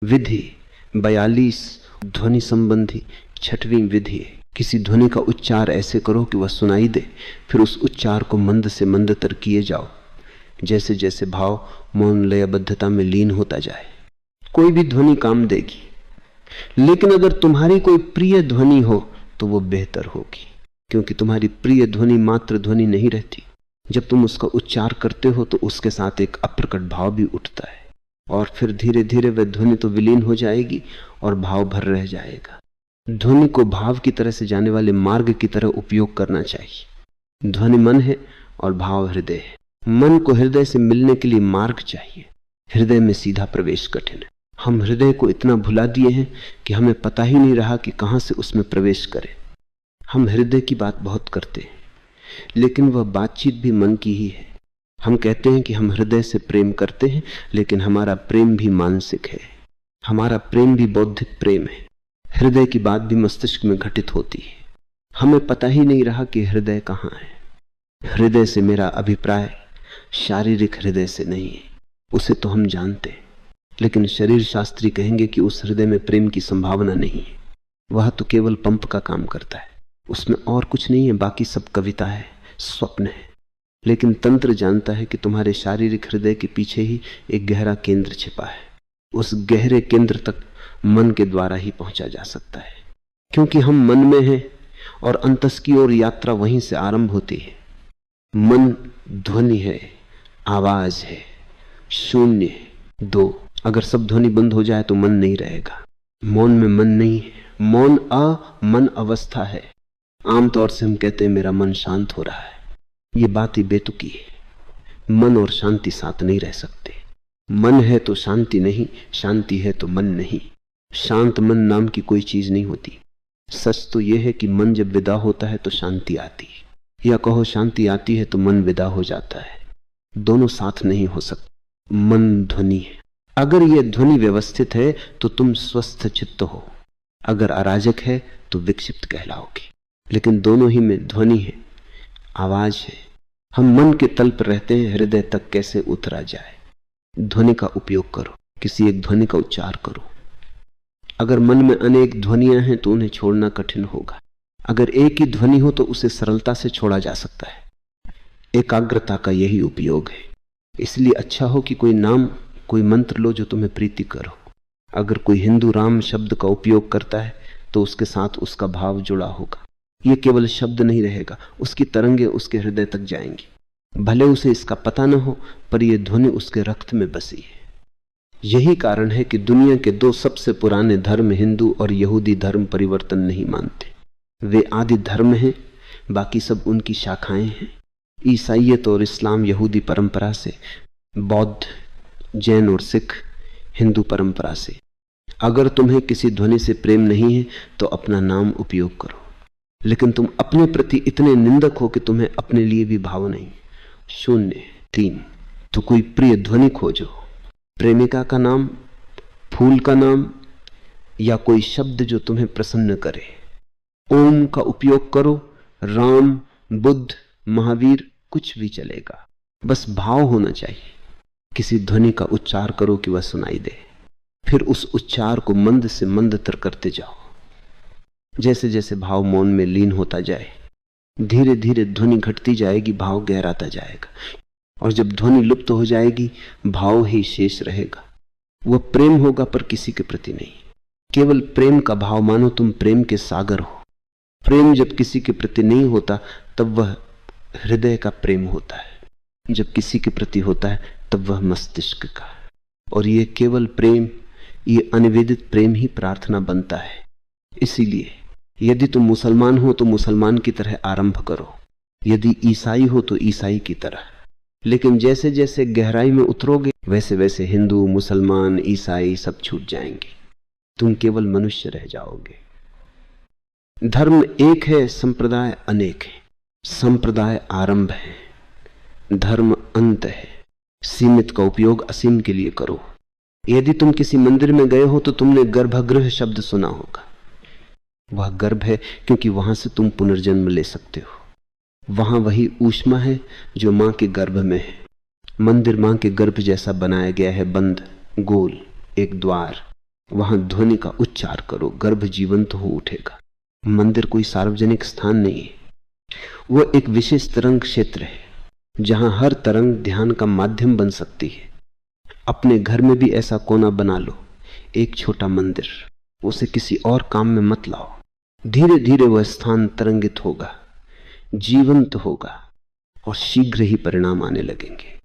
विधि 42 ध्वनि संबंधी 6वीं विधि है। किसी ध्वनि का उच्चार ऐसे करो कि वह सुनाई दे, फिर उस उच्चार को मंद से मंदतर किए जाओ। जैसे जैसे भाव मौन लयबद्धता में लीन होता जाए, कोई भी ध्वनि काम देगी। लेकिन अगर तुम्हारी कोई प्रिय ध्वनि हो तो वो बेहतर होगी, क्योंकि तुम्हारी प्रिय ध्वनि मात्र ध्वनि नहीं रहती। जब तुम उसका उच्चार करते हो तो उसके साथ एक अप्रकट भाव भी उठता है, और फिर धीरे धीरे वह ध्वनि तो विलीन हो जाएगी और भाव भर रह जाएगा। ध्वनि को भाव की तरह से जाने वाले मार्ग की तरह उपयोग करना चाहिए। ध्वनि मन है और भाव हृदय है। मन को हृदय से मिलने के लिए मार्ग चाहिए। हृदय में सीधा प्रवेश कठिन है। हम हृदय को इतना भुला दिए हैं कि हमें पता ही नहीं रहा कि कहां से उसमें प्रवेश करें। हम हृदय की बात बहुत करते हैं, लेकिन वह बातचीत भी मन की ही है। हम कहते हैं कि हम हृदय से प्रेम करते हैं, लेकिन हमारा प्रेम भी मानसिक है। हमारा प्रेम भी बौद्धिक प्रेम है। हृदय की बात भी मस्तिष्क में घटित होती है। हमें पता ही नहीं रहा कि हृदय कहाँ है। हृदय से मेरा अभिप्राय शारीरिक हृदय से नहीं है, उसे तो हम जानते हैं, लेकिन शरीर शास्त्री कहेंगे कि उस हृदय में प्रेम की संभावना नहीं है। वह तो केवल पंप का काम करता है, उसमें और कुछ नहीं है, बाकी सब कविता है, स्वप्न है। लेकिन तंत्र जानता है कि तुम्हारे शारीरिक हृदय के पीछे ही एक गहरा केंद्र छिपा है। उस गहरे केंद्र तक मन के द्वारा ही पहुंचा जा सकता है, क्योंकि हम मन में हैं और अंतस की ओर यात्रा वहीं से आरंभ होती है। मन ध्वनि है, आवाज है, शून्य है, दो। अगर सब ध्वनि बंद हो जाए तो मन नहीं रहेगा। मौन में मन नहीं है। मौन मन अवस्था है। आमतौर से हम कहते हैं मेरा मन शांत हो रहा है। ये बात ही बेतुकी है। मन और शांति साथ नहीं रह सकते। मन है तो शांति नहीं, शांति है तो मन नहीं। शांत मन नाम की कोई चीज नहीं होती। सच तो यह है कि मन जब विदा होता है तो शांति आती है, या कहो शांति आती है तो मन विदा हो जाता है। दोनों साथ नहीं हो सकते। मन ध्वनि है। अगर यह ध्वनि व्यवस्थित है तो तुम स्वस्थ चित्त हो, अगर अराजक है तो विक्षिप्त कहलाओगे। लेकिन दोनों ही में ध्वनि है, आवाज है। हम मन के तल पर रहते हैं, हृदय तक कैसे उतरा जाए। ध्वनि का उपयोग करो, किसी एक ध्वनि का उच्चार करो। अगर मन में अनेक ध्वनियां हैं तो उन्हें छोड़ना कठिन होगा। अगर एक ही ध्वनि हो तो उसे सरलता से छोड़ा जा सकता है। एकाग्रता का यही उपयोग है। इसलिए अच्छा हो कि कोई नाम, कोई मंत्र लो जो तुम्हें प्रीति करो। अगर कोई हिंदू राम शब्द का उपयोग करता है तो उसके साथ उसका भाव जुड़ा होगा। यह केवल शब्द नहीं रहेगा, उसकी तरंगे उसके हृदय तक जाएंगी। भले उसे इसका पता न हो, पर यह ध्वनि उसके रक्त में बसी है। यही कारण है कि दुनिया के दो सबसे पुराने धर्म, हिंदू और यहूदी धर्म, परिवर्तन नहीं मानते। वे आदि धर्म हैं, बाकी सब उनकी शाखाएं हैं। ईसाइयत और इस्लाम यहूदी परंपरा से, बौद्ध, जैन और सिख हिंदू परंपरा से। अगर तुम्हें किसी ध्वनि से प्रेम नहीं है तो अपना नाम उपयोग करो, लेकिन तुम अपने प्रति इतने निंदक हो कि तुम्हें अपने लिए भी भाव नहीं। शून्य। 3। तो कोई प्रिय ध्वनि खोजो। प्रेमिका का नाम, फूल का नाम, या कोई शब्द जो तुम्हें प्रसन्न करे। ओम का उपयोग करो, राम, बुद्ध, महावीर, कुछ भी चलेगा, बस भाव होना चाहिए। किसी ध्वनि का उच्चार करो कि वह सुनाई दे, फिर उस उच्चार को मंद से मंदतर करते जाओ। जैसे जैसे भाव मौन में लीन होता जाए, धीरे धीरे ध्वनि घटती जाएगी, भाव गहराता जाएगा, और जब ध्वनि लुप्त हो जाएगी भाव ही शेष रहेगा। वह प्रेम होगा पर किसी के प्रति नहीं। केवल प्रेम का भाव मानो तुम प्रेम के सागर हो। प्रेम जब किसी के प्रति नहीं होता तब वह हृदय का प्रेम होता है, जब किसी के प्रति होता है तब वह मस्तिष्क का। और ये केवल प्रेम, ये अनिवेदित प्रेम ही प्रार्थना बनता है। इसीलिए यदि तुम मुसलमान हो तो मुसलमान की तरह आरंभ करो, यदि ईसाई हो तो ईसाई की तरह। लेकिन जैसे जैसे गहराई में उतरोगे वैसे वैसे हिंदू, मुसलमान, ईसाई सब छूट जाएंगे। तुम केवल मनुष्य रह जाओगे। धर्म एक है, संप्रदाय अनेक है। संप्रदाय आरंभ है, धर्म अंत है। सीमित का उपयोग असीम के लिए करो। यदि तुम किसी मंदिर में गए हो तो तुमने गर्भगृह शब्द सुना होगा। वह गर्भ है क्योंकि वहां से तुम पुनर्जन्म ले सकते हो। वहां वही ऊष्मा है जो मां के गर्भ में है। मंदिर मां के गर्भ जैसा बनाया गया है, बंद, गोल, एक द्वार। वहां ध्वनि का उच्चार करो, गर्भ जीवंत हो उठेगा। मंदिर कोई सार्वजनिक स्थान नहीं है, वो एक विशेष तरंग क्षेत्र है जहां हर तरंग ध्यान का माध्यम बन सकती है। अपने घर में भी ऐसा कोना बना लो, एक छोटा मंदिर। उसे किसी और काम में मत लाओ। धीरे धीरे वह स्थान तरंगित होगा, जीवंत होगा और शीघ्र ही परिणाम आने लगेंगे।